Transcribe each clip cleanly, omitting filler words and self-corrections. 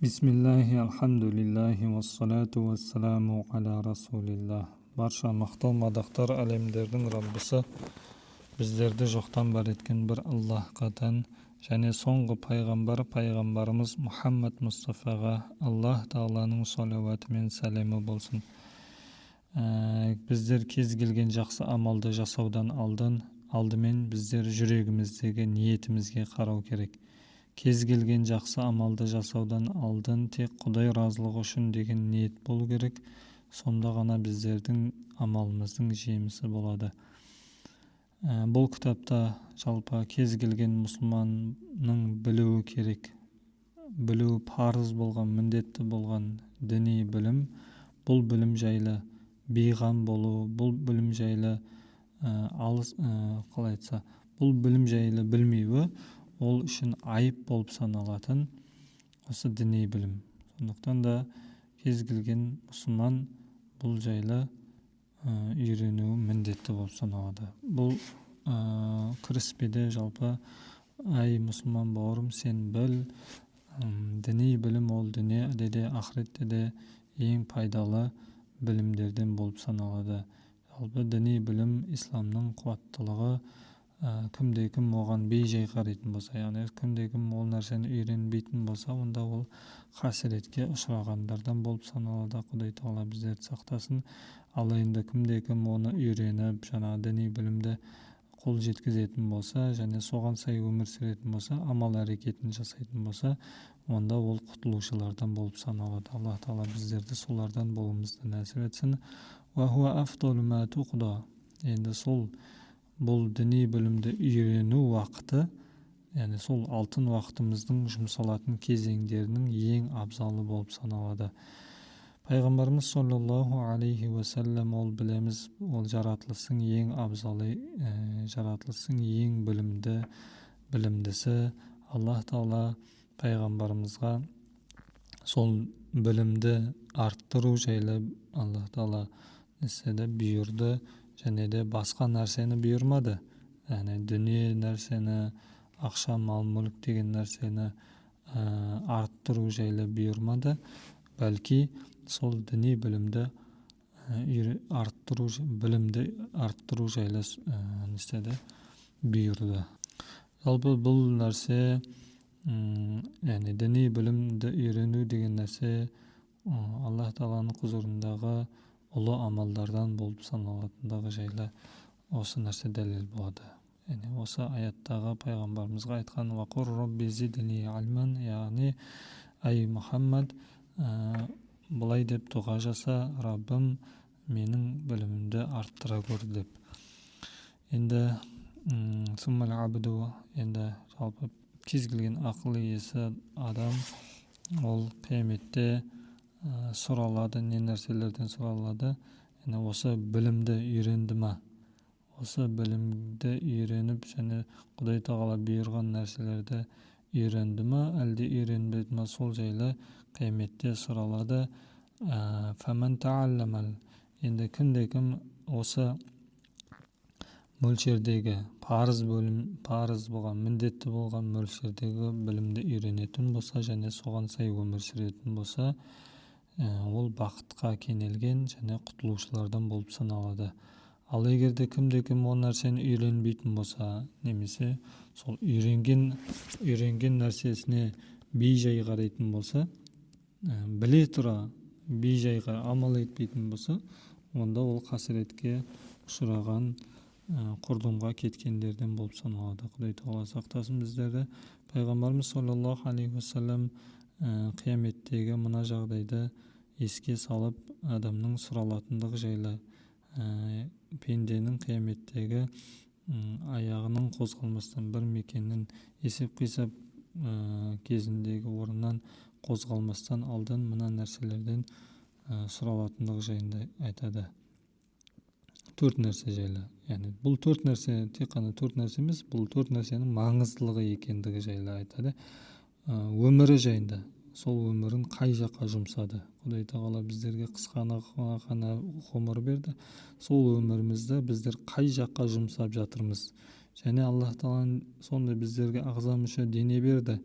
Бисмиллахи, алхамдулиллахи, вассалату вассаламу аля расулилlah. Барша мақтау мадақтар әлемдердің Раббысы, біздерді жоқтан бар еткен бір Аллахқа тән, және соңғы пайғамбарымыз Мұхаммад Мұстафаға Аллах Тағаланың салауаты мен сәлемі болсын. Біздер кез келген жақсы амалды жасаудан алдымен біздер жүрегіміздегі ниетімізге қарау керек. Кез келген жақсы амалды жасаудан алдын тек Құдай разылығы үшін деген ниет болу керек. Сонда ғана біздердің амалымыздың жемісі болады. Бұл кітапта жалпы кез келген мұсылманның білуі керек. Білуі парыз болған, міндетті болған діни білім. Бұл білім жайлы бейғам болу, бұл білім жайлы бұл білім жайлы білмеуі ол үшін айып болып саналатын осы діни білім. Сондықтан да кез келген мұсылман бұл жайлы үйренуі міндетті болып саналады. Бұл кіріспеде жалпы ай мұсылман бауырым, сен біл, діни білім ол дүниеде де ақыретте де ең пайдалы білімдерден болып саналады. Жалпы діни білім исламның қуаттылығы. Кімде-кім оған бей-жай қарайтын болса, яғни кімде-кім ол нәрсені үйренбейтін болса, онда ол қасіретке ұшырағандардан болып саналады. Құдай Тағала біздерді сақтасын. Ал енді кімде-кім оны үйреніп, діни білімді қол жеткізетін болса, және соған сай өмір сүретін болса, амал әрекетін жасайтын болса, онда ол құтылушылардан болып саналады. Аллах Тағала біздерді солардан болуымызды нәсіп етсін. Енді сол бұл діни білімді үйрену уақыты, яғни сол алтын уақытымыздың жұмсалатын кезеңдерінің ең абзалы болып саналады. Пайғамбарымыз саллаллаху алейхи уассалам, ол білеміз, ол жаратылыстың ең абзалы, жаратылыстың ең білімдісі. Аллах Тағала пайғамбарымызға сол білімді арттыру жайлы Аллах Тағала бұйырды, және де басқа нәрсені бұйырмады. Яғни дүние нәрсені, ақша, мал, мүлік деген нәрсені арттыру жайлы бұйырмады, бәлки сол діни білімді арттыру жайлы бұйырды. Жалпы бұл нәрсе, яғни діни білімді үйрену деген нәрсе Аллах Тағаланың құзырындағы ұлы амалдардан болып саналатындығы жайлы осы нәрсе дәлел болады. Яғни осы аяттағы пайғамбарымызға айтқан «Вақур Робби зидни альман», яғни ай Мұхаммад, бұлай деп дұға жаса: Раббым, менің білімімді арттыра көр деп. Енді суммал абду, енді жалпы кез келген ақыл иесі адам ол қияметте сұралады, не нәрселерден сұралады? Осы білімді үйренді ма? Осы білімді үйреніп, және Құдай Тағала бұйырған нәрселерді үйренді ма, әлде үйренбеді ма? Сол жайлы қияметте сұралады. Фәмән таалламал, енді кімде-кім осы мөлшердегі парыз болған, міндетті болған мөлшердегі білімді үйренетін болса, және соған сай өмір сүретін болса, ол бақытқа кенелген және құтылушылардан болып саналады. Ал егерде кімде-кім ол нәрсені үйренбейтін болса, немесе сол үйренген нәрсесіне бей-жай қарайтын болса, біле тұра бей-жай амал етпейтін болса, онда ол қасіретке ұшыраған, құрдымға кеткендерден болып саналады. Құдай Тағала сақтасын біздерді. Пайғамбарымыз саллаллаху алейхи уассалам қияметтегі мына жағдайды еске салып, адамның сұралатындығы жайлы, пенденің қияметтегі аяғының қозғалмастан, бір мекеннен есеп-қисап кезіндегі орнынан қозғалмастан алдын мына нәрселерден сұралатындығы жайында айтады. 4 нәрсе жайлы. Яғни бұл 4 нәрсе тек қана 4 нәрсе емес, бұл 4 нәрсенің маңыздылығы екендігі жайлы айтады. Өмірі жайында, сол өмірін қай жаққа жұмсады? Құдай Тағала біздерге қысқана ғұмыр берді. Сол өмірімізді біздер қай жаққа жұмсап жатырмыз? Және Аллах Тағала сондай біздерге ағза мүше дене берді.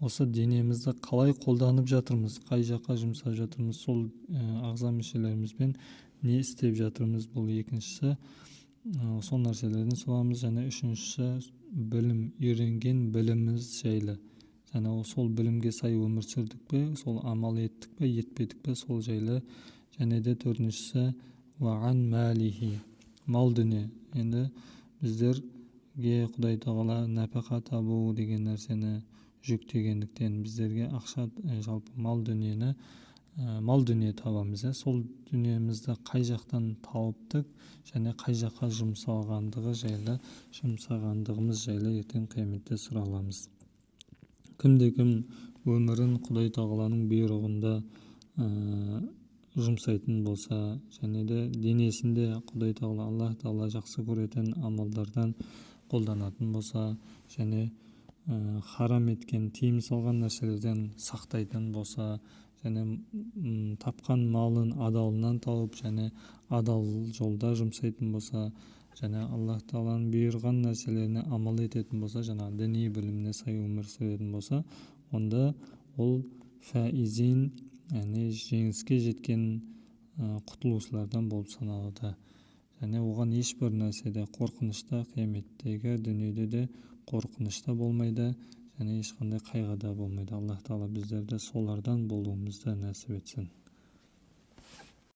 осы денемізді қалай қолданып жатырмыз, қай жаққа жұмсап жатырмыз, сол ағза мүшелерімізбен не істеп жатырмыз, бұл екіншісі. Сол нәрселерден сұрамыз. Және үшіншісі білім, үйренген біліміміз жайлы, және сол білімге сай өмір сүрдік пе, сол амал еттік пе, етпедік пе, сол жайлы. Және де төртіншісі ваған мәлихи, мал дүние. Енді біздерге Құдай тағала нәпақа табу деген нәрсені жүктегендіктен біздерге ақша, жалпы мал дүние табамыз. Сол дүниемізді қай жақтан тауыптық және қай жаққа жұмсағандығымыз жайлы ертең қияметте сұраламыз. Кімде-кім өмірін Құдай тағаланың бұйрығында жұмсайтын болса, және де денесінде Құдай тағала, Аллах тағала жақсы көретін амалдардан қолданатын болса, және харам еткен, тыйым салған нәрселерден сақтайтын болса, және тапқан малын адалынан тауып және адал жолда жұмсайтын болса, және Аллах тағаланың бұйырған нәрселеріне амал ететін болса, жаңағы діни біліміне сай өмір сүретін болса, онда ол фәизин, яғни жеңіске жеткен құтылушылардан болып саналады. Және оған ешбір нәрседе қорқынышта, қияметтегі дүниеде де қорқынышта болмайды, және ешқандай қайғыда болмайды. Аллах тағала біздерді солардан болуымызды нәсіп етсін.